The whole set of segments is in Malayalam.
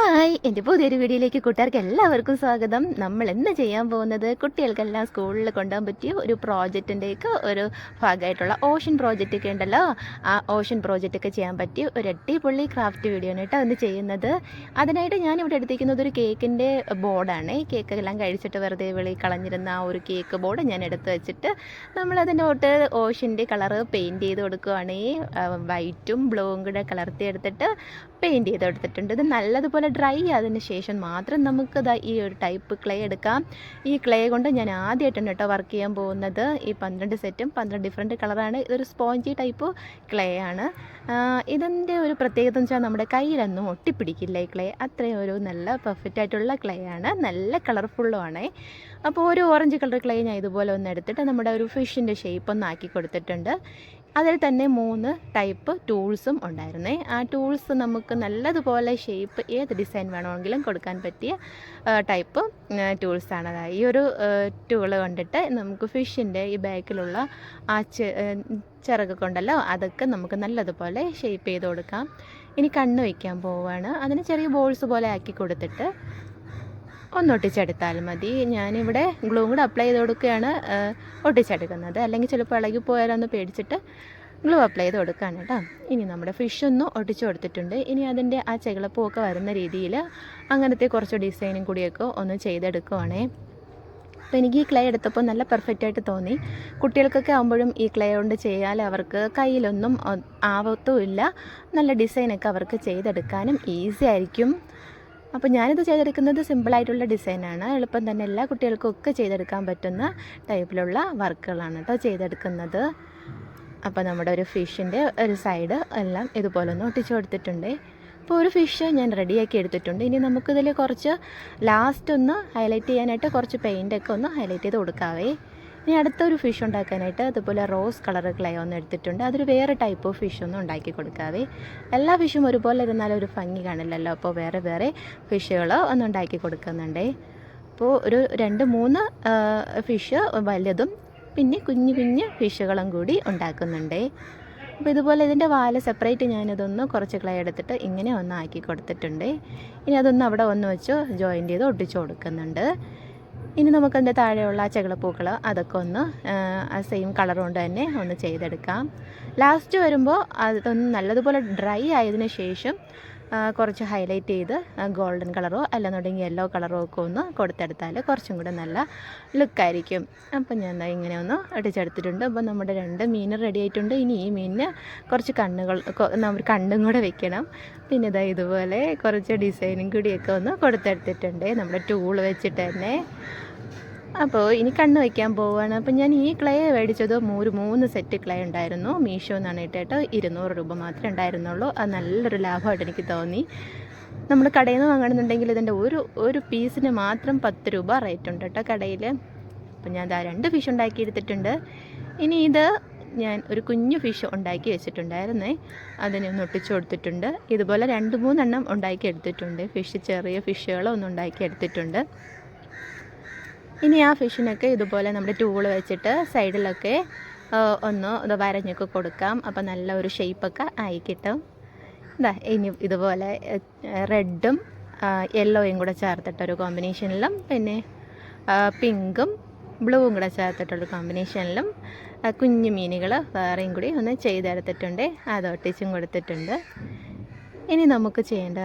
ഹായ്, എൻ്റെ പുതിയൊരു വീഡിയോയിലേക്ക് കൂട്ടുകാർക്ക് എല്ലാവർക്കും സ്വാഗതം. നമ്മൾ ഇന്ന് ചെയ്യാൻ പോകുന്നത് കുട്ടികൾക്കെല്ലാം സ്കൂളിൽ കൊണ്ടുപോകാൻ പറ്റിയ ഒരു പ്രോജക്റ്റിൻ്റെയൊക്കെ ഒരു ഭാഗമായിട്ടുള്ള ഓഷൻ പ്രോജക്റ്റൊക്കെ ഉണ്ടല്ലോ. ആ ഓഷൻ പ്രോജക്റ്റൊക്കെ ചെയ്യാൻ പറ്റിയ ഒരു അടിപൊളി ക്രാഫ്റ്റ് വീഡിയോ ആണ് കേട്ടോ അന്ന് ചെയ്യുന്നത്. അതിനായിട്ട് ഞാനിവിടെ എടുത്തിരിക്കുന്നത് ഒരു കേക്കിൻ്റെ ബോർഡാണ്. കേക്ക് എല്ലാം കഴിച്ചിട്ട് വെറുതെ കളഞ്ഞിരുന്ന ആ ഒരു കേക്ക് ബോർഡ് ഞാൻ എടുത്ത് വെച്ചിട്ട് നമ്മളതിനോട്ട് ഓഷൻ്റെ കളറ് പെയിൻറ്റ് ചെയ്ത് കൊടുക്കുകയാണ്. വൈറ്റും ബ്ലൂവും കൂടെ കലർത്തി എടുത്തിട്ട് പെയിൻറ്റ് ചെയ്ത് എടുത്തിട്ടുണ്ട്. ഇത് നല്ലതുപോലെ ഡ്രൈ ആയതിന് ശേഷം മാത്രം നമുക്ക് ഈ ഒരു ടൈപ്പ് ക്ലേ എടുക്കാം. ഈ ക്ലേ കൊണ്ട് ഞാൻ ആദ്യമായിട്ടാണ് കേട്ടോ വർക്ക് ചെയ്യാൻ പോകുന്നത്. ഈ 12 സെറ്റും 12 ഡിഫറെൻറ്റ് കളറാണ്. ഇതൊരു സ്പോഞ്ചി ടൈപ്പ് ക്ലേ ആണ്. ഇതിൻ്റെ ഒരു പ്രത്യേകത എന്ന് വെച്ചാൽ നമ്മുടെ കയ്യിലൊന്നും ഒട്ടിപ്പിടിക്കില്ല. ഈ ക്ലേ അത്രയും ഒരു നല്ല പെർഫെക്റ്റ് ആയിട്ടുള്ള ക്ലേ ആണ്. നല്ല കളർഫുള്ളും ആണ്. അപ്പോൾ ഒരു ഓറഞ്ച് കളർ ക്ലേ ഞാൻ ഇതുപോലെ ഒന്ന് എടുത്തിട്ട് നമ്മുടെ ഒരു ഫിഷിൻ്റെ ഷേപ്പ് ഒന്ന് ആക്കി കൊടുത്തിട്ടുണ്ട്. അതിൽ തന്നെ 3 ടൈപ്പ് ടൂൾസും ഉണ്ടായിരുന്നേ. ആ ടൂൾസ് നമുക്ക് നല്ലതുപോലെ ഷേപ്പ് ഏത് ഡിസൈൻ വേണമെങ്കിലും കൊടുക്കാൻ പറ്റിയ ടൈപ്പ് ടൂൾസാണ്. ഈ ഒരു ടൂള് കൊണ്ടിട്ട് നമുക്ക് ഫിഷിൻ്റെ ഈ ബാക്കിലുള്ള ആ ചിറകൊക്കെ ഉണ്ടല്ലോ അതൊക്കെ നമുക്ക് നല്ലതുപോലെ ഷേപ്പ് ചെയ്ത് കൊടുക്കാം. ഇനി കണ്ണ് വയ്ക്കാൻ പോവുകയാണ്. അതിന് ചെറിയ ബോൾസ് പോലെ ആക്കി കൊടുത്തിട്ട് ഒന്നൊട്ടിച്ചെടുത്താൽ മതി. ഞാനിവിടെ ഗ്ലൂ കൂടെ അപ്ലൈ ചെയ്ത് കൊടുക്കുകയാണ് ഒട്ടിച്ചെടുക്കുന്നത്. അല്ലെങ്കിൽ ചിലപ്പോൾ ഇളകി പോയാലൊന്ന് പേടിച്ചിട്ട് ഗ്ലൂ അപ്ലൈ ചെയ്ത് കൊടുക്കുകയാണ് കേട്ടോ. ഇനി നമ്മുടെ ഫിഷ് ഒന്ന് ഒട്ടിച്ച് കൊടുത്തിട്ടുണ്ട്. ഇനി അതിൻ്റെ ആ ചെകിളപ്പൂവൊക്കെ വരുന്ന രീതിയിൽ അങ്ങനത്തെ കുറച്ച് ഡിസൈനും കൂടിയൊക്കെ ഒന്ന് ചെയ്തെടുക്കുവാണേ. അപ്പോൾ എനിക്ക് ഈ ക്ലേ എടുത്തപ്പോൾ നല്ല പെർഫെക്റ്റായിട്ട് തോന്നി. കുട്ടികൾക്കൊക്കെ ആകുമ്പോഴും ഈ ക്ലേ കൊണ്ട് ചെയ്യാൻ അവർക്ക് കയ്യിലൊന്നും ആവത്തുമില്ല. നല്ല ഡിസൈനൊക്കെ അവർക്ക് ചെയ്തെടുക്കാനും ഈസി ആയിരിക്കും. അപ്പോൾ ഞാനിത് ചെയ്തെടുക്കുന്നത് സിമ്പിളായിട്ടുള്ള ഡിസൈനാണ്. എളുപ്പം തന്നെ എല്ലാ കുട്ടികൾക്കും ഒക്കെ ചെയ്തെടുക്കാൻ പറ്റുന്ന ടൈപ്പിലുള്ള വർക്കുകളാണ് കേട്ടോ ചെയ്തെടുക്കുന്നത്. അപ്പോൾ നമ്മുടെ ഒരു ഫിഷിൻ്റെ ഒരു സൈഡ് എല്ലാം ഇതുപോലെ ഒന്ന് ഒട്ടിച്ച് കൊടുത്തിട്ടുണ്ട്. അപ്പോൾ ഒരു ഫിഷ് ഞാൻ റെഡിയാക്കി എടുത്തിട്ടുണ്ട്. ഇനി നമുക്കിതിൽ കുറച്ച് ലാസ്റ്റ് ഒന്ന് ഹൈലൈറ്റ് ചെയ്യാനായിട്ട് കുറച്ച് പെയിൻ്റൊക്കെ ഒന്ന് ഹൈലൈറ്റ് ചെയ്ത് കൊടുക്കാവേ. ഇനി അടുത്തൊരു ഫിഷ് ഉണ്ടാക്കാനായിട്ട് അതുപോലെ റോസ് കളർ ക്ലേ ഒന്ന് എടുത്തിട്ടുണ്ട്. അതൊരു വേറെ ടൈപ്പ് ഓഫ് ഫിഷ് ഒന്ന് ഉണ്ടാക്കി കൊടുക്കാവേ. എല്ലാ ഫിഷും ഒരുപോലെ ഇരുന്നാലും ഒരു ഭംഗി കാണില്ലല്ലോ. അപ്പോൾ വേറെ വേറെ ഫിഷുകൾ ഒന്ന് ഉണ്ടാക്കി കൊടുക്കുന്നുണ്ടേ. അപ്പോൾ ഒരു 2-3 ഫിഷ് വലുതും പിന്നെ കുഞ്ഞു കുഞ്ഞ് ഫിഷുകളും കൂടി ഉണ്ടാക്കുന്നുണ്ടേ. അപ്പോൾ ഇതുപോലെ ഇതിൻ്റെ വാല് സെപ്പറേറ്റ് ഞാനിതൊന്ന് കുറച്ച് ക്ലേ എടുത്തിട്ട് ഇങ്ങനെ ഒന്ന് ആക്കി കൊടുത്തിട്ടുണ്ട്. ഇനി അതൊന്ന് അവിടെ ഒന്ന് വെച്ച് ജോയിൻ്റ് ചെയ്ത് ഒട്ടിച്ച് കൊടുക്കുന്നുണ്ട്. ഇനി നമുക്കതിൻ്റെ താഴെയുള്ള ചെകിളപ്പൂക്കൾ അതൊക്കെ ഒന്ന് സെയിം കളർ കൊണ്ട് തന്നെ ഒന്ന് ചെയ്തെടുക്കാം. ലാസ്റ്റ് വരുമ്പോൾ അതൊന്ന് നല്ലതുപോലെ ഡ്രൈ ആയതിനു ശേഷം കുറച്ച് ഹൈലൈറ്റ് ചെയ്ത് ഗോൾഡൻ കളറോ അല്ലെന്നുണ്ടെങ്കിൽ യെല്ലോ കളറോ ഒക്കെ ഒന്ന് കൊടുത്തെടുത്താൽ കുറച്ചും കൂടെ നല്ല ലുക്കായിരിക്കും. അപ്പം ഞാൻ ഇങ്ങനെ ഒന്ന് അടിച്ചെടുത്തിട്ടുണ്ട്. അപ്പോൾ നമ്മുടെ 2 മീൻ റെഡി ആയിട്ടുണ്ട്. ഇനി ഈ മീനിന് കുറച്ച് നമ്മൾ കണ്ണും കൂടെ വെക്കണം. പിന്നെ ഇതുപോലെ കുറച്ച് ഡിസൈനും കൂടിയൊക്കെ ഒന്ന് കൊടുത്തെടുത്തിട്ടുണ്ട് നമ്മുടെ ടൂൾ വെച്ചിട്ട് തന്നെ. അപ്പോൾ ഇനി കണ്ണ് വയ്ക്കാൻ പോവുകയാണ്. അപ്പോൾ ഞാൻ ഈ ക്ലേ മേടിച്ചത് 3 സെറ്റ് ക്ലേ ഉണ്ടായിരുന്നു. മീഷോ എന്നാണ് ഇട്ടിട്ട് 200 രൂപ മാത്രമേ ഉണ്ടായിരുന്നുള്ളൂ. അത് നല്ലൊരു ലാഭമായിട്ട് എനിക്ക് തോന്നി. നമ്മൾ കടയിൽ നിന്ന് വാങ്ങണമെന്നുണ്ടെങ്കിൽ ഇതിൻ്റെ ഒരു പീസിന് മാത്രം 10 രൂപ റേറ്റ് ഉണ്ട് കേട്ടോ കടയിൽ. അപ്പോൾ ഞാൻ 2 ഫിഷ് ഉണ്ടാക്കി എടുത്തിട്ടുണ്ട്. ഇനി ഇത് ഞാൻ ഒരു കുഞ്ഞു ഫിഷ് ഉണ്ടാക്കി വെച്ചിട്ടുണ്ടായിരുന്നേ. അതിനെ ഒന്ന് ഒട്ടിച്ചു കൊടുത്തിട്ടുണ്ട്. ഇതുപോലെ 2-3 എണ്ണം ഉണ്ടാക്കി എടുത്തിട്ടുണ്ട്. ചെറിയ ഫിഷുകളൊന്നും ഉണ്ടാക്കി എടുത്തിട്ടുണ്ട്. ഇനി ആ ഫിഷിനൊക്കെ ഇതുപോലെ നമ്മുടെ ടൂൾ വെച്ചിട്ട് സൈഡിലൊക്കെ ഒന്ന് വരഞ്ഞൊക്കെ കൊടുക്കാം. അപ്പോൾ നല്ല ഒരു ഷേപ്പൊക്കെ ആയി കിട്ടും. ഇനി ഇതുപോലെ റെഡും യെല്ലോയും കൂടെ ചേർത്തിട്ടൊരു കോമ്പിനേഷനിലും പിന്നെ പിങ്കും ബ്ലൂവും കൂടെ ചേർത്തിട്ടുള്ള കോമ്പിനേഷനിലും കുഞ്ഞു മീനുകൾ വേറെയും കൂടി ഒന്ന് ചെയ്തെടുത്തിട്ടുണ്ട്. അത് ഒട്ടിച്ചും കൊടുത്തിട്ടുണ്ട്. ഇനി നമുക്ക് ചെയ്യേണ്ട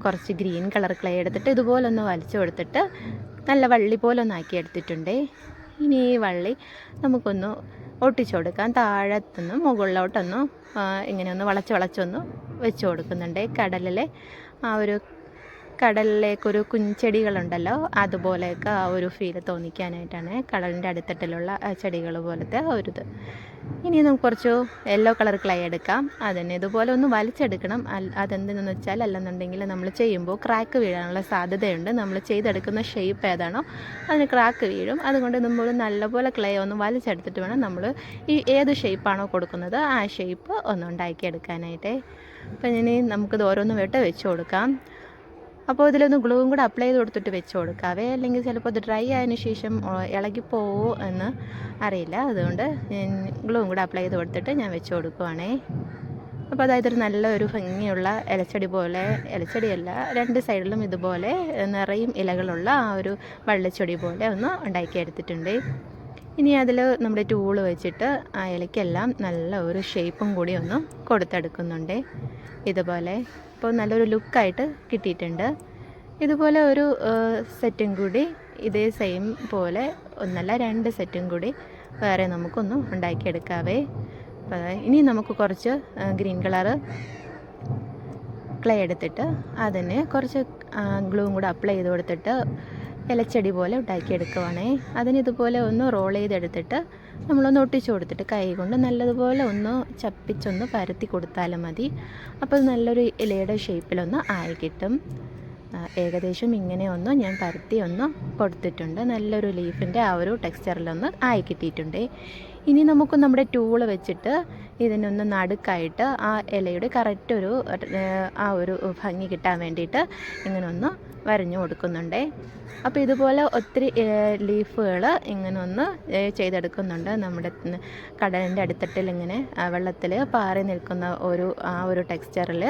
കുറച്ച് ഗ്രീൻ കളർ ക്ലേ എടുത്തിട്ട് ഇതുപോലെ ഒന്ന് വലിച്ചു കൊടുത്തിട്ട് നല്ല വള്ളി പോലെ ഒന്ന് ആക്കി എടുത്തിട്ടുണ്ട്. ഇനി ഈ വള്ളി നമുക്കൊന്ന് ഒട്ടിച്ചു കൊടുക്കാം. താഴത്തുനിന്ന് മുകളിലോട്ടൊന്ന് ഇങ്ങനെ ഒന്ന് വളച്ചൊന്ന് വെച്ച് കൊടുക്കുന്നുണ്ട്. കടലിലേക്കൊരു കുഞ്ഞെടികളുണ്ടല്ലോ അതുപോലെയൊക്കെ ആ ഒരു ഫീൽ തോന്നിക്കാനായിട്ടാണ്. കടലിൻ്റെ അടുത്തട്ടിലുള്ള ചെടികൾ പോലത്തെ ഒരിത്. ഇനി നമുക്ക് കുറച്ച് യെല്ലോ കളർ ക്ലേ എടുക്കാം. അതിന് ഇതുപോലെ ഒന്ന് വലിച്ചെടുക്കണം. അതെന്തെന്ന് വെച്ചാൽ അല്ലെന്നുണ്ടെങ്കിൽ നമ്മൾ ചെയ്യുമ്പോൾ ക്രാക്ക് വീഴാനുള്ള സാധ്യതയുണ്ട്. നമ്മൾ ചെയ്തെടുക്കുന്ന ഷേപ്പ് ഏതാണോ അതിന് ക്രാക്ക് വീഴും. അതുകൊണ്ട് നമ്മൾ നല്ലപോലെ ക്ലേ ഒന്ന് വലിച്ചെടുത്തിട്ട് വേണം നമ്മൾ ഈ ഏത് ഷേപ്പാണോ കൊടുക്കുന്നത് ആ ഷേപ്പ് ഒന്ന് ഉണ്ടാക്കിയെടുക്കാനായിട്ട്. അപ്പം ഇനി നമുക്കിത് ഓരോന്ന് വെച്ച് കൊടുക്കാം. അപ്പോൾ ഇതിലൊന്ന് ഗ്ലൂവും കൂടെ അപ്ലൈ ചെയ്ത് കൊടുത്തിട്ട് വെച്ച് കൊടുക്കാവേ. അല്ലെങ്കിൽ ചിലപ്പോൾ ഇത് ഡ്രൈ ആയതിനു ശേഷം ഇളകിപ്പോവോ എന്ന് അറിയില്ല. അതുകൊണ്ട് ഗ്ലൂവും കൂടെ അപ്ലൈ ചെയ്ത് കൊടുത്തിട്ട് ഞാൻ വെച്ച് കൊടുക്കുവാണേ. അപ്പോൾ അതായത് ഒരു നല്ലൊരു ഭംഗിയുള്ള ഇലച്ചെടി പോലെ, ഇലച്ചെടിയല്ല, രണ്ട് സൈഡിലും ഇതുപോലെ നിറയും ഇലകളുള്ള ആ ഒരു വള്ളിച്ചെടി പോലെ ഒന്ന് ഉണ്ടാക്കിയെടുത്തിട്ടുണ്ട്. ഇനി അതിൽ നമ്മുടെ ടൂള് വെച്ചിട്ട് ആ ഇലയ്ക്കെല്ലാം നല്ല ഒരു ഷേപ്പും കൂടി ഒന്ന് കൊടുത്തെടുക്കുന്നുണ്ട് ഇതുപോലെ. അപ്പോൾ നല്ലൊരു ലുക്കായിട്ട് കിട്ടിയിട്ടുണ്ട്. ഇതുപോലെ ഒരു സെറ്റും കൂടി ഇതേ സെയിം പോലെ ഒന്നല്ല 2 സെറ്റും കൂടി വേറെ നമുക്കൊന്ന് ഉണ്ടാക്കിയെടുക്കാവേ. അപ്പോൾ ഇനി നമുക്ക് കുറച്ച് ഗ്രീൻ കളറ് ക്ലേ എടുത്തിട്ട് അതിന് കുറച്ച് ഗ്ലൂവും കൂടെ അപ്ലൈ ചെയ്ത് കൊടുത്തിട്ട് ഇലച്ചെടി പോലെ ഉണ്ടാക്കിയെടുക്കുവാണേ. അതിനിതുപോലെ ഒന്ന് റോൾ ചെയ്തെടുത്തിട്ട് നമ്മളൊന്ന് ഒട്ടിച്ചു കൊടുത്തിട്ട് കൈ കൊണ്ട് നല്ലതുപോലെ ഒന്ന് ചപ്പിച്ചൊന്ന് പരത്തി കൊടുത്താലും മതി. അപ്പോൾ നല്ലൊരു ഇലയുടെ ഷേപ്പിലൊന്ന് ആയി കിട്ടും. ഏകദേശം ഇങ്ങനെ ഒന്ന് ഞാൻ പരത്തി ഒന്ന് കൊടുത്തിട്ടുണ്ട്. നല്ലൊരു ലീഫിൻ്റെ ആ ഒരു ടെക്സ്ചറിലൊന്ന് ആയി കിട്ടിയിട്ടുണ്ട്. ഇനി നമുക്ക് നമ്മുടെ ടൂള് വെച്ചിട്ട് ഇതിനൊന്ന് നടുക്കായിട്ട് ആ ഇലയുടെ കറക്റ്റ് ഒരു ആ ഒരു ഭംഗി കിട്ടാൻ വേണ്ടിയിട്ട് ഇങ്ങനെ ഒന്ന് വരഞ്ഞു കൊടുക്കുന്നുണ്ട്. അപ്പോൾ ഇതുപോലെ ഒത്തിരി ലീഫുകൾ ഇങ്ങനെ ഒന്ന് ചെയ്തെടുക്കുന്നുണ്ട്. നമ്മുടെ കടലിൻ്റെ അടിത്തട്ടിൽ ഇങ്ങനെ വെള്ളത്തിൽ പാറി നിൽക്കുന്ന ആ ഒരു ടെക്സ്ചറിൽ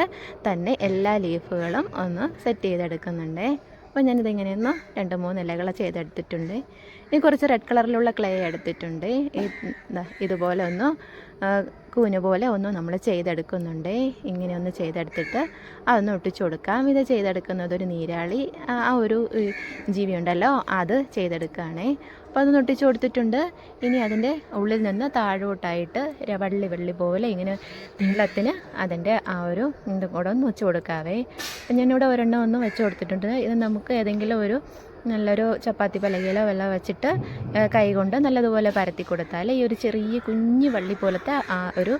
തന്നെ എല്ലാ ലീഫുകളും ഒന്ന് സെറ്റ് ചെയ്തെടുക്കുന്നുണ്ട്. അപ്പോൾ ഞാനിതിങ്ങനെയൊന്ന് 2-3 ഇലകൾ ചെയ്തെടുത്തിട്ടുണ്ട്. ഇനി കുറച്ച് റെഡ് കളറിലുള്ള ക്ലേ എടുത്തിട്ടുണ്ട്. ഇതുപോലെ ഒന്ന് കൂന് പോലെ ഒന്ന് നമ്മൾ ചെയ്തെടുക്കുന്നുണ്ട്. ഇങ്ങനെ ഒന്ന് ചെയ്തെടുത്തിട്ട് അതൊന്ന് ഒട്ടിച്ചു കൊടുക്കാം. ഇത് ചെയ്തെടുക്കുന്നത് ഒരു നീരാളി ആ ഒരു ജീവി ഉണ്ടല്ലോ അത് ചെയ്തെടുക്കുകയാണേ. അപ്പോൾ അതൊന്ന് ഒട്ടിച്ചു കൊടുത്തിട്ടുണ്ട്. ഇനി അതിൻ്റെ ഉള്ളിൽ നിന്ന് താഴോട്ടായിട്ട് വള്ളി പോലെ ഇങ്ങനെ നീളത്തിന് അതിൻ്റെ ആ ഒരു ഇതും കൂടെ ഒന്ന് വെച്ച് കൊടുക്കാവേ. അപ്പം ഞാനിവിടെ ഒരെണ്ണം ഒന്ന് വെച്ച് കൊടുത്തിട്ടുണ്ട്. ഇത് നമുക്ക് ഏതെങ്കിലും ഒരു നല്ലൊരു ചപ്പാത്തി പലകയിലോ വെള്ളം വെച്ചിട്ട് കൈ കൊണ്ട് നല്ലതുപോലെ പരത്തി കൊടുത്താൽ ഈ ഒരു ചെറിയ കുഞ്ഞു വള്ളി പോലത്തെ ആ ഒരു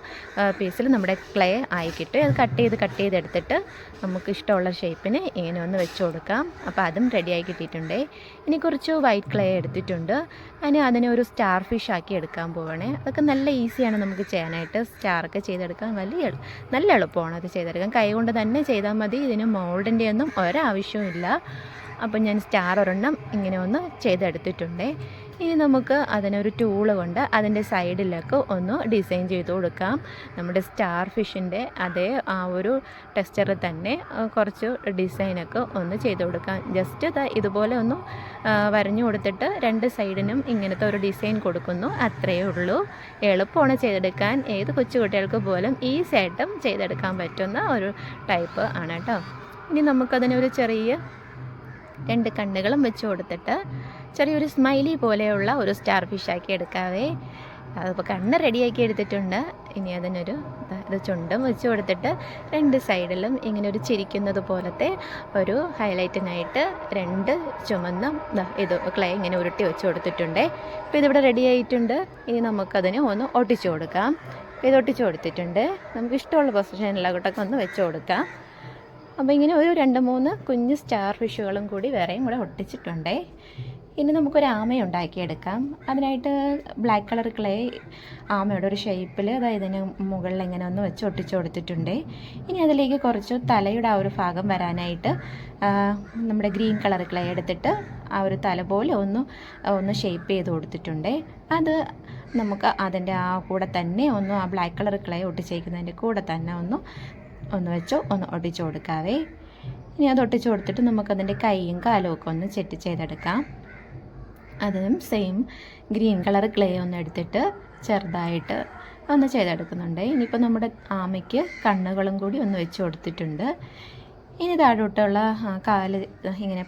പീസിൽ നമ്മുടെ ക്ലേ ആയിക്കിട്ട് അത് കട്ട് ചെയ്തെടുത്തിട്ട് നമുക്ക് ഇഷ്ടമുള്ള ഷേപ്പിന് ഇങ്ങനെ ഒന്ന് വെച്ച് കൊടുക്കാം. അപ്പോൾ അതും റെഡിയായി കിട്ടിയിട്ടുണ്ട്. ഇനി കുറച്ച് വൈറ്റ് ക്ലേ എടുത്തിട്ടുണ്ട്. അതിനെ ഒരു സ്റ്റാർ ഫിഷ് ആക്കി എടുക്കാൻ പോവുകയാണേ. അതൊക്കെ നല്ല ഈസിയാണ് നമുക്ക് ചെയ്യാനായിട്ട്. സ്റ്റാറൊക്കെ ചെയ്തെടുക്കാൻ നല്ല എളുപ്പമാണ് അത് ചെയ്തെടുക്കാൻ. കൈ കൊണ്ട് തന്നെ ചെയ്താൽ മതി. ഇതിന് മോൾഡിൻ്റെ ഒന്നും ഒരാവശ്യവും ഇല്ല. അപ്പം ഞാൻ സ്റ്റാർ ഒരെണ്ണം ഇങ്ങനെ ഒന്ന് ചെയ്തെടുത്തിട്ടുണ്ട്. ഇനി നമുക്ക് അതിനൊരു ടൂള് കൊണ്ട് അതിൻ്റെ സൈഡിലേക്ക് ഒന്ന് ഡിസൈൻ ചെയ്ത് കൊടുക്കാം. നമ്മുടെ സ്റ്റാർ ഫിഷിൻ്റെ അതേ ആ ഒരു ടെക്സ്ചറിൽ തന്നെ കുറച്ച് ഡിസൈനൊക്കെ ഒന്ന് ചെയ്ത് കൊടുക്കാം. ജസ്റ്റ് ഇതുപോലെ ഒന്ന് വരഞ്ഞു കൊടുത്തിട്ട് 2 സൈഡിനും ഇങ്ങനത്തെ ഒരു ഡിസൈൻ കൊടുക്കുന്നു. അത്രയേ ഉള്ളൂ. എളുപ്പമാണ് ചെയ്തെടുക്കാൻ. ഏത് കൊച്ചു കുട്ടികൾക്ക് പോലും ഈസി ആയിട്ടും ചെയ്തെടുക്കാൻ പറ്റുന്ന ഒരു ടൈപ്പ് ആണ് കേട്ടോ. ഇനി നമുക്കതിനൊരു ചെറിയ 2 കണ്ണുകളും വെച്ച് കൊടുത്തിട്ട് ചെറിയൊരു സ്മൈലി പോലെയുള്ള ഒരു സ്റ്റാർ ഫിഷാക്കി എടുക്കാവേ. അതിപ്പോൾ കണ്ണ് റെഡിയാക്കി എടുത്തിട്ടുണ്ട്. ഇനി അതിനൊരു ഇത് ചുണ്ടും വെച്ച് കൊടുത്തിട്ട് 2 സൈഡിലും ഇങ്ങനെ ഒരു ചിരിക്കുന്നത് പോലത്തെ ഒരു ഹൈലൈറ്റിനായിട്ട് 2 ചുമന്ന ഇത് ക്ലേ ഇങ്ങനെ ഉരുട്ടി വെച്ച് കൊടുത്തിട്ടുണ്ട്. അപ്പോൾ ഇതിവിടെ റെഡി ആയിട്ടുണ്ട്. ഇനി നമുക്കതിന് ഒന്ന് ഒട്ടിച്ചു കൊടുക്കാം. ഇത് ഒട്ടിച്ചു കൊടുത്തിട്ടുണ്ട്. നമുക്ക് ഇഷ്ടമുള്ള പൊസിഷനിലോട്ടൊക്കെ ഒന്ന് വെച്ച് കൊടുക്കാം. അപ്പോൾ ഇങ്ങനെ ഒരു 2-3 കുഞ്ഞ് സ്റ്റാർ ഫിഷുകളും കൂടി വേറെയും കൂടെ ഒട്ടിച്ചിട്ടുണ്ട്. ഇനി നമുക്കൊരു ആമ ഉണ്ടാക്കിയെടുക്കാം. അതിനായിട്ട് ബ്ലാക്ക് കളർ ക്ലേ ആമയുടെ ഒരു ഷേപ്പിൽ അതായത് ഇതിന് മുകളിൽ ഇങ്ങനെ ഒന്ന് വെച്ച് ഒട്ടിച്ച് കൊടുത്തിട്ടുണ്ട്. ഇനി അതിലേക്ക് കുറച്ച് തലയുടെ ആ ഒരു ഭാഗം വരാനായിട്ട് നമ്മുടെ ഗ്രീൻ കളർ ക്ലേ എടുത്തിട്ട് ആ ഒരു തല പോലെ ഒന്ന് ഷേപ്പ് ചെയ്ത് കൊടുത്തിട്ടുണ്ട്. അത് നമുക്ക് അതിൻ്റെ ആ കൂടെ തന്നെ ആ ബ്ലാക്ക് കളർ ക്ലേ ഒട്ടിച്ചേക്കുന്നതിൻ്റെ കൂടെ തന്നെ ഒന്ന് വെച്ചോ ഒന്ന് ഒട്ടിച്ചു കൊടുക്കാവേ. ഇനി അത് ഒട്ടിച്ചു കൊടുത്തിട്ട് നമുക്കതിൻ്റെ കൈയും കാലും ഒക്കെ ഒന്ന് സെറ്റ് ചെയ്തെടുക്കാം. അതും സെയിം ഗ്രീൻ കളർ ക്ലേ ഒന്ന് എടുത്തിട്ട് ചെറുതായിട്ട് ഒന്ന് ചെയ്തെടുക്കുന്നുണ്ട്. ഇനിയിപ്പോൾ നമ്മുടെ ആമയ്ക്ക് കണ്ണുകളും കൂടി ഒന്ന് വെച്ച് കൊടുത്തിട്ടുണ്ട്. ഇനി താഴോട്ടുള്ള കാല് ഇങ്ങനെ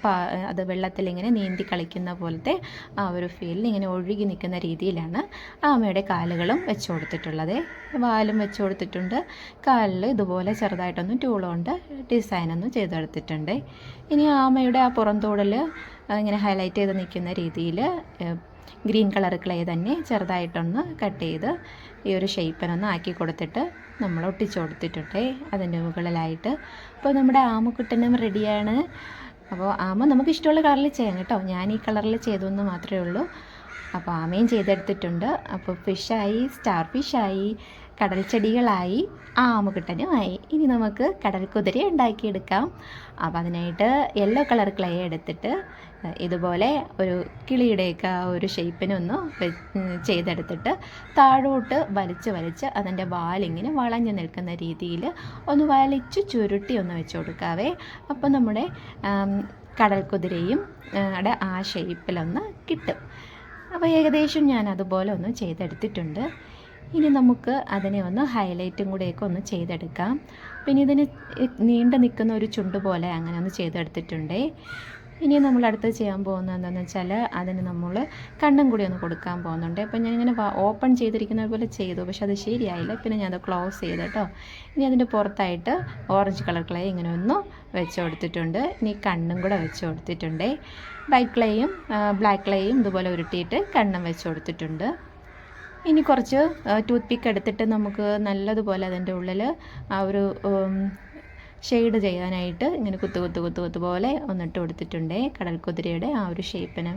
അത് വെള്ളത്തിലിങ്ങനെ നീന്തി കളിക്കുന്ന പോലത്തെ ആ ഒരു ഫീലിൽ ഇങ്ങനെ ഒഴുകി നിൽക്കുന്ന രീതിയിലാണ് ആമയുടെ കാലുകളും വെച്ച് കൊടുത്തിട്ടുള്ളത്. വാലും വെച്ച് കൊടുത്തിട്ടുണ്ട്. കാലിൽ ഇതുപോലെ ചെറുതായിട്ടൊന്ന് ടൂളുകൊണ്ട് ഡിസൈനൊന്നും ചെയ്തെടുത്തിട്ടുണ്ട്. ഇനി ആമയുടെ ആ പുറന്തോടിൽ ഇങ്ങനെ ഹൈലൈറ്റ് ചെയ്ത് നിൽക്കുന്ന രീതിയിൽ ഗ്രീൻ കളർ ക്ലേ തന്നെ ചെറുതായിട്ടൊന്ന് കട്ട് ചെയ്ത് ഈ ഒരു ഷേപ്പിനൊന്ന് ആക്കി കൊടുത്തിട്ട് നമ്മൾ ഒട്ടിച്ചു കൊടുത്തിട്ടുണ്ട് അതിൻ്റെ മുകളിലായിട്ട്. അപ്പോൾ നമ്മുടെ ആമക്കുട്ടനും റെഡിയാണ്. അപ്പോൾ ആമ നമുക്ക് ഇഷ്ടമുള്ള കളറിൽ ചെയ്യാം കേട്ടോ. ഞാൻ ഈ കളറിൽ ചെയ്തെന്ന് മാത്രമേ ഉള്ളൂ. അപ്പോൾ ആമയും ചെയ്തെടുത്തിട്ടുണ്ട്. അപ്പോൾ ഫിഷായി, സ്റ്റാർ ഫിഷായി, കടൽ ചെടികളായി, ആമുകുട്ടനുമായി. ഇനി നമുക്ക് കടൽ കുതിര ഉണ്ടാക്കിയെടുക്കാം. അപ്പോൾ അതിനായിട്ട് യെല്ലോ കളർ ക്ലേ എടുത്തിട്ട് ഇതുപോലെ ഒരു കിളിയുടെയൊക്കെ ആ ഒരു ഷേപ്പിനൊന്ന് ചെയ്തെടുത്തിട്ട് താഴോട്ട് വലിച്ച് അതിൻ്റെ വാലിങ്ങനെ വളഞ്ഞു നിൽക്കുന്ന രീതിയിൽ ഒന്ന് വലിച്ച് ചുരുട്ടി ഒന്ന് വെച്ച് കൊടുക്കാവേ. അപ്പോൾ നമ്മുടെ കടൽ കുതിരയും ആ ഷേപ്പിലൊന്ന് കിട്ടും. അപ്പോൾ ഏകദേശം ഞാൻ അതുപോലെ ഒന്ന് ചെയ്തെടുത്തിട്ടുണ്ട്. ഇനി നമുക്ക് അതിനെ ഒന്ന് ഹൈലൈറ്റും കൂടെയൊക്കെ ഒന്ന് ചെയ്തെടുക്കാം. പിന്നെ ഇതിന് നീണ്ടു നിൽക്കുന്ന ഒരു ചുണ്ട് പോലെ അങ്ങനെ ഒന്ന് ചെയ്തെടുത്തിട്ടുണ്ട്. ഇനി നമ്മൾ അടുത്ത് ചെയ്യാൻ പോകുന്നത് എന്താണെന്ന് വെച്ചാൽ അതിന് നമ്മൾ കണ്ണും കൂടി ഒന്ന് കൊടുക്കാൻ പോകുന്നുണ്ട്. അപ്പോൾ ഞാനിങ്ങനെ ഓപ്പൺ ചെയ്തിരിക്കുന്നത് പോലെ ചെയ്തു, പക്ഷെ അത് ശരിയായില്ല. പിന്നെ ഞാനത് ക്ലോസ് ചെയ്ത് കേട്ടോ. ഇനി അതിൻ്റെ പുറത്തായിട്ട് ഓറഞ്ച് കളർ ക്ലേ ഇങ്ങനെ ഒന്ന് വെച്ച് കൊടുത്തിട്ടുണ്ട്. ഇനി കണ്ണും കൂടെ വെച്ച് കൊടുത്തിട്ടുണ്ട്. വൈറ്റ് ക്ലേയും ബ്ലാക്ക് ക്ലേയും ഇതുപോലെ ഉരുട്ടിയിട്ട് കണ്ണും വെച്ച് കൊടുത്തിട്ടുണ്ട്. ഇനി കുറച്ച് ടൂത്ത് പിക്ക് എടുത്തിട്ട് നമുക്ക് നല്ലതുപോലെ അതിൻ്റെ ഉള്ളിൽ ആ ഒരു ഷെയ്ഡ് ചെയ്യാനായിട്ട് ഇങ്ങനെ കുത്ത് പോലെ ഒന്നിട്ട് കൊടുത്തിട്ടുണ്ട് കടൽ കുതിരയുടെ ആ ഒരു ഷേപ്പിന്.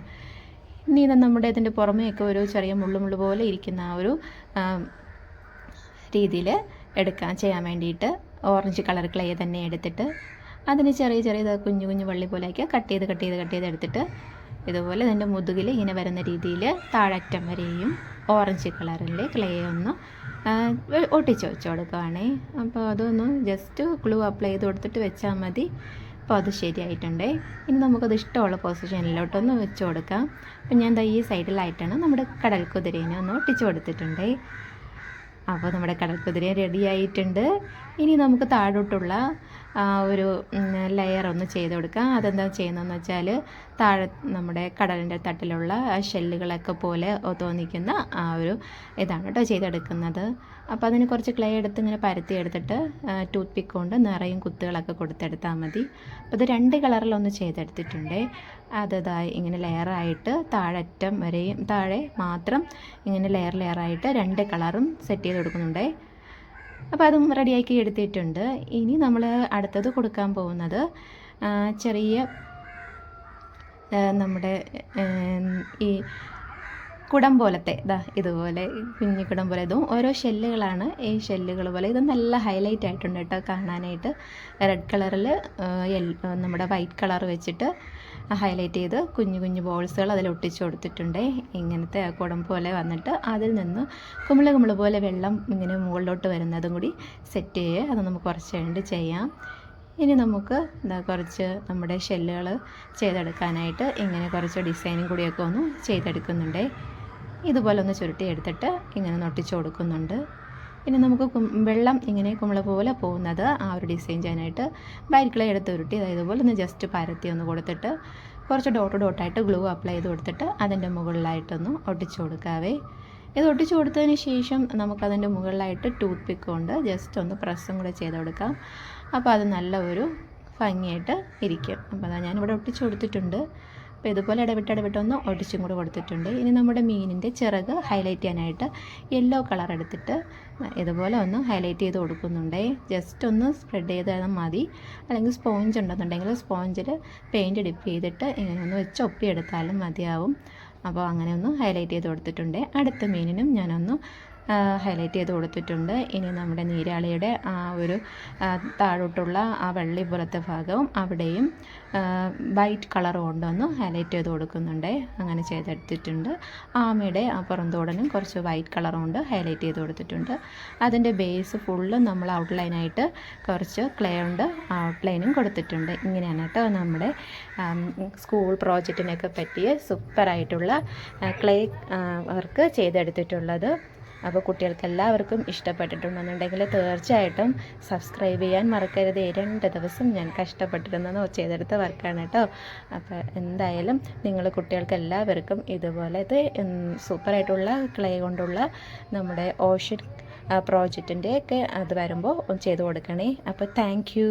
ഇനി ഇത് നമ്മുടെ ഇതിൻ്റെ പുറമേയൊക്കെ ഒരു ചെറിയ മുള്ളു പോലെ ഇരിക്കുന്ന ആ ഒരു രീതിയിൽ ചെയ്യാൻ വേണ്ടിയിട്ട് ഓറഞ്ച് കളർ ക്ലേ തന്നെ എടുത്തിട്ട് അതിന് ചെറിയ കുഞ്ഞു വള്ളി പോലെയൊക്കെ കട്ട് ചെയ്ത് എടുത്തിട്ട് ഇതുപോലെ ഇതിൻ്റെ മുതുകിൽ ഇങ്ങനെ വരുന്ന രീതിയിൽ താഴറ്റം വരെയും ഓറഞ്ച് കളറിലെ ക്ലേ ഒന്ന് ഒട്ടിച്ച് വെച്ച് കൊടുക്കുകയാണേ. അപ്പോൾ അതൊന്ന് ജസ്റ്റ് ഗ്ലൂ അപ്ലൈ ചെയ്ത് കൊടുത്തിട്ട് വെച്ചാൽ മതി. അപ്പോൾ അത് ശരിയായിട്ടുണ്ട്. ഇനി നമുക്കത് ഇഷ്ടമുള്ള പൊസിഷനിലോട്ടൊന്ന് വെച്ച് കൊടുക്കാം. അപ്പം ഞാൻ ഈ സൈഡിലായിട്ടാണ് നമ്മുടെ കടൽ കുതിരേനെ ഒന്ന് ഒട്ടിച്ച് കൊടുത്തിട്ടുണ്ട്. അപ്പോൾ നമ്മുടെ കടൽ കുതിര റെഡി ആയിട്ടുണ്ട്. ഇനി നമുക്ക് താഴോട്ടുള്ള ഒരു ലെയർ ഒന്ന് ചെയ്ത് കൊടുക്കാം. അതെന്താ ചെയ്യുന്നതെന്ന് വെച്ചാൽ താഴെ നമ്മുടെ കടലിൻ്റെ തട്ടിലുള്ള ഷെല്ലുകളൊക്കെ പോലെ തോന്നിക്കുന്ന ആ ഒരു ഇതാണ് കേട്ടോ ചെയ്തെടുക്കുന്നത്. അപ്പോൾ അതിന് കുറച്ച് ക്ലേ എടുത്ത് ഇങ്ങനെ പരത്തി എടുത്തിട്ട് ടൂത്ത് പിക്ക് കൊണ്ട് നിറയും കുത്തുകളൊക്കെ കൊടുത്തെടുത്താൽ മതി. അപ്പോൾ ഇത് 2 കളറിലൊന്ന് ചെയ്തെടുത്തിട്ടുണ്ട്. അതായി ഇങ്ങനെ ലെയറായിട്ട് താഴറ്റം വരെയും താഴെ മാത്രം ഇങ്ങനെ ലെയറായിട്ട് 2 കളറും സെറ്റ് ചെയ്ത് കൊടുക്കുന്നുണ്ട്. അപ്പോൾ അതും റെഡിയാക്കി എടുത്തിട്ടുണ്ട്. ഇനി നമ്മൾ അടുത്തത് കൊടുക്കാൻ പോകുന്നത് ചെറിയ നമ്മുടെ ഈ കുടം പോലത്തെ ഇതുപോലെ കുഞ്ഞു കുടം പോലെ ഇതും ഓരോ ഷെല്ലുകളാണ്. ഈ ഷെല്ലുകൾ പോലെ ഇത് നല്ല ഹൈലൈറ്റ് ആയിട്ടുണ്ട് കേട്ടോ കാണാനായിട്ട്. റെഡ് കളറിൽ നമ്മുടെ വൈറ്റ് കളർ വെച്ചിട്ട് ഹൈലൈറ്റ് ചെയ്ത് കുഞ്ഞു ബോൾസുകൾ അതിൽ ഒട്ടിച്ച് കൊടുത്തിട്ടുണ്ട്. ഇങ്ങനത്തെ കുടം പോലെ വന്നിട്ട് അതിൽ നിന്ന് കുമിള പോലെ വെള്ളം ഇങ്ങനെ മുകളിലോട്ട് വരുന്നതും കൂടി സെറ്റ് ചെയ്യുക. അത് നമുക്ക് കുറച്ച് കഴിഞ്ഞിട്ട് ചെയ്യാം. ഇനി നമുക്ക് കുറച്ച് നമ്മുടെ ഷെല്ലുകൾ ചെയ്തെടുക്കാനായിട്ട് ഇങ്ങനെ കുറച്ച് ഡിസൈനും കൂടിയൊക്കെ ഒന്ന് ചെയ്തെടുക്കുന്നുണ്ട്. ഇതുപോലെ ഒന്ന് ചുരുട്ടി എടുത്തിട്ട് ഇങ്ങനെ ഒട്ടിച്ച് കൊടുക്കുന്നുണ്ട്. പിന്നെ നമുക്ക് വെള്ളം ഇങ്ങനെ കുമിള പോലെ പോകുന്നത് ആ ഒരു ഡിസൈൻ ചെയ്യാനായിട്ട് വൈറ്റ് ക്ലേ എടുത്ത് ഉരുട്ടി ഇതുപോലെ ഒന്ന് ജസ്റ്റ് പരത്തി ഒന്ന് കൊടുത്തിട്ട് കുറച്ച് ഡോട്ടായിട്ട് ഗ്ലൂ അപ്ലൈ ചെയ്ത് കൊടുത്തിട്ട് അതിൻ്റെ മുകളിലായിട്ടൊന്ന് ഒട്ടിച്ച് കൊടുക്കാവേ. ഇത് ഒട്ടിച്ച് കൊടുത്തതിന് ശേഷം നമുക്കതിൻ്റെ മുകളിലായിട്ട് ടൂത്ത് പിക്ക് കൊണ്ട് ജസ്റ്റ് ഒന്ന് പ്രസ്സും കൂടെ ചെയ്ത് കൊടുക്കാം. അപ്പോൾ അത് നല്ല ഒരു ഭംഗിയായിട്ട് ഇരിക്കും. അപ്പോൾ അതാ ഞാനിവിടെ ഒട്ടിച്ച് കൊടുത്തിട്ടുണ്ട്. അപ്പോൾ ഇതുപോലെ ഇടവിട്ടൊന്ന് ഒട്ടിച്ചും കൂടെ കൊടുത്തിട്ടുണ്ട്. ഇനി നമ്മുടെ മീനിൻ്റെ ചിറക് ഹൈലൈറ്റ് ചെയ്യാനായിട്ട് യെല്ലോ കളർ എടുത്തിട്ട് ഇതുപോലെ ഒന്ന് ഹൈലൈറ്റ് ചെയ്ത് കൊടുക്കുന്നുണ്ട്. ജസ്റ്റ് ഒന്ന് സ്പ്രെഡ് ചെയ്താൽ മതി. അല്ലെങ്കിൽ സ്പോഞ്ച് ഉണ്ടെന്നുണ്ടെങ്കിൽ സ്പോഞ്ചിൽ പെയിൻറ്റ് ഡിപ്പ് ചെയ്തിട്ട് ഇങ്ങനെ ഒന്ന് വെച്ച് ഒപ്പിയെടുത്താലും മതിയാവും. അപ്പോൾ അങ്ങനെ ഒന്ന് ഹൈലൈറ്റ് ചെയ്ത് കൊടുത്തിട്ടുണ്ട്. അടുത്ത മീനിനും ഞാനൊന്ന് ഹൈലൈറ്റ് ചെയ്ത് കൊടുത്തിട്ടുണ്ട്. ഇനി നമ്മുടെ നീരാളിയുടെ ആ ഒരു താഴോട്ടുള്ള ആ വെള്ളി പോലത്തെ ഭാഗവും അവിടെയും വൈറ്റ് കളർ കൊണ്ടൊന്ന് ഹൈലൈറ്റ് ചെയ്ത് കൊടുക്കുന്നുണ്ട്. അങ്ങനെ ചെയ്തെടുത്തിട്ടുണ്ട്. ആമയുടെ ആ പുറന്തോടനും കുറച്ച് വൈറ്റ് കളർ കൊണ്ട് ഹൈലൈറ്റ് ചെയ്ത് കൊടുത്തിട്ടുണ്ട്. അതിൻ്റെ ബേസ് ഫുള്ള് നമ്മൾ ഔട്ട്ലൈനായിട്ട് കുറച്ച് ക്ലേ കൊണ്ട് ഔട്ട്ലൈനും കൊടുത്തിട്ടുണ്ട്. ഇങ്ങനെയാണ് കേട്ടോ നമ്മുടെ സ്കൂൾ പ്രോജക്റ്റിനൊക്കെ പറ്റിയ സൂപ്പറായിട്ടുള്ള ക്ലേ വർക്ക് ചെയ്തെടുത്തിട്ടുള്ളത്. അപ്പോൾ കുട്ടികൾക്ക് എല്ലാവർക്കും ഇഷ്ടപ്പെട്ടിട്ടുണ്ടെന്നുണ്ടെങ്കിൽ തീർച്ചയായിട്ടും സബ്സ്ക്രൈബ് ചെയ്യാൻ മറക്കരുത്. 2 ദിവസം ഞാൻ കഷ്ടപ്പെട്ടിരുന്നത് ചെയ്തെടുത്ത വർക്കാണ് കേട്ടോ. അപ്പോൾ എന്തായാലും നിങ്ങൾ കുട്ടികൾക്ക് എല്ലാവർക്കും ഇതുപോലത്തെ സൂപ്പറായിട്ടുള്ള ക്ലേ കൊണ്ടുള്ള നമ്മുടെ ഓഷ്യൻ പ്രോജക്റ്റിൻ്റെ ഒക്കെ അത് വരുമ്പോൾ ചെയ്ത് കൊടുക്കണേ. അപ്പോൾ താങ്ക് യു.